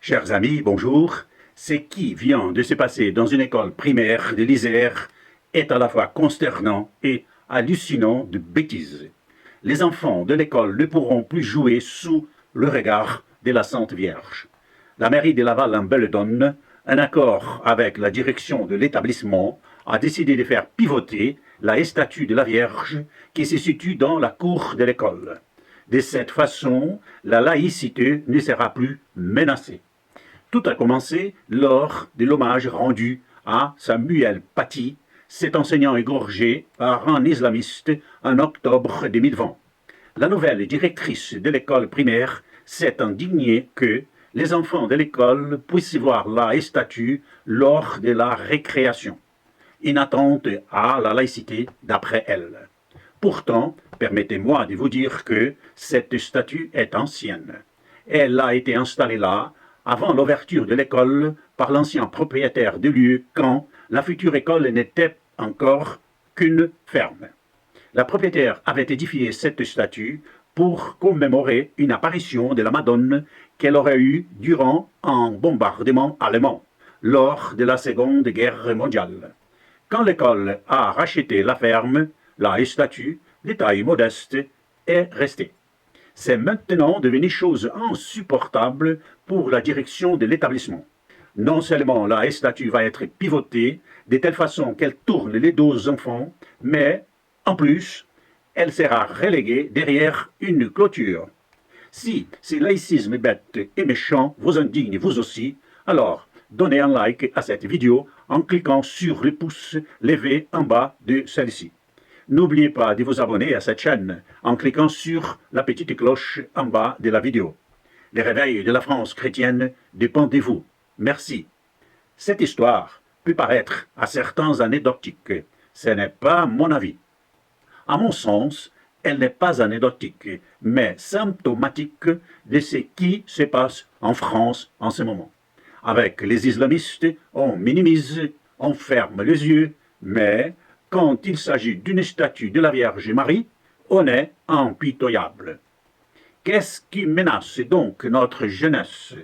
Chers amis, bonjour. Ce qui vient de se passer dans une école primaire de l'Isère est à la fois consternant et hallucinant de bêtises. Les enfants de l'école ne pourront plus jouer sous le regard de la Sainte Vierge. La mairie de Laval en Belledonne, en accord avec la direction de l'établissement, a décidé de faire pivoter la statue de la Vierge qui se situe dans la cour de l'école. De cette façon, la laïcité ne sera plus menacée. Tout a commencé lors de l'hommage rendu à Samuel Paty, cet enseignant égorgé par un islamiste en octobre 2020. La nouvelle directrice de l'école primaire s'est indignée que les enfants de l'école puissent voir la statue lors de la récréation. Une attente à la laïcité d'après elle. Pourtant, permettez-moi de vous dire que cette statue est ancienne. Elle a été installée là avant l'ouverture de l'école par l'ancien propriétaire du lieu quand la future école n'était encore qu'une ferme. La propriétaire avait édifié cette statue pour commémorer une apparition de la Madone qu'elle aurait eue durant un bombardement allemand lors de la Seconde Guerre mondiale. Quand l'école a racheté la ferme, la statue, de taille modeste, est restée. C'est maintenant devenu chose insupportable pour la direction de l'établissement. Non seulement la statue va être pivotée de telle façon qu'elle tourne les dos aux enfants, mais, en plus, elle sera reléguée derrière une clôture. Si ce laïcisme bête et méchant vous indigne vous aussi, alors donnez un like à cette vidéo en cliquant sur le pouce levé en bas de celle-ci. N'oubliez pas de vous abonner à cette chaîne en cliquant sur la petite cloche en bas de la vidéo. Le réveil de la France chrétienne dépend de vous. Merci. Cette histoire peut paraître à certains anecdotique. Ce n'est pas mon avis. À mon sens, elle n'est pas anecdotique, mais symptomatique de ce qui se passe en France en ce moment. Avec les islamistes, on minimise, on ferme les yeux, mais quand il s'agit d'une statue de la Vierge Marie, on est impitoyable. Qu'est-ce qui menace donc notre jeunesse?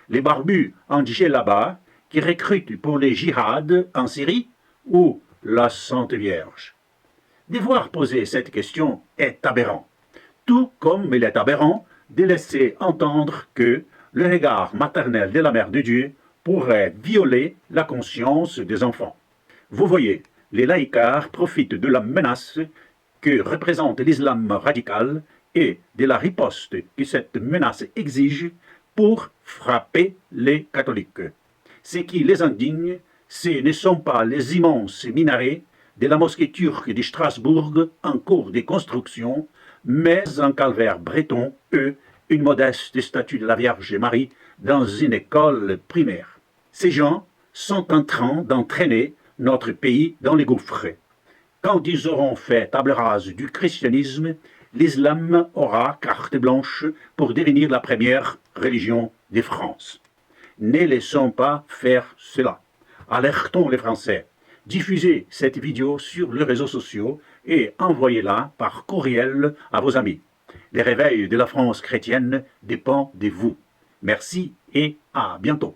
Les barbus en djellaba qui recrutent pour les djihad en Syrie ou la Sainte Vierge? Devoir poser cette question est aberrant, tout comme il est aberrant de laisser entendre que le regard maternel de la Mère de Dieu pourrait violer la conscience des enfants. Vous voyez, les laïcards profitent de la menace que représente l'islam radical et de la riposte que cette menace exige pour frapper les catholiques. Ce qui les indigne, ce ne sont pas les immenses minarets de la mosquée turque de Strasbourg en cours de construction, mais un calvaire breton, une modeste statue de la Vierge Marie dans une école primaire. Ces gens sont en train d'entraîner notre pays dans les gouffres. Quand ils auront fait table rase du christianisme, l'islam aura carte blanche pour devenir la première religion de France. Ne laissons pas faire cela. Alertons les Français. Diffusez cette vidéo sur les réseaux sociaux et envoyez-la par courriel à vos amis. Le réveil de la France chrétienne dépend de vous. Merci et à bientôt.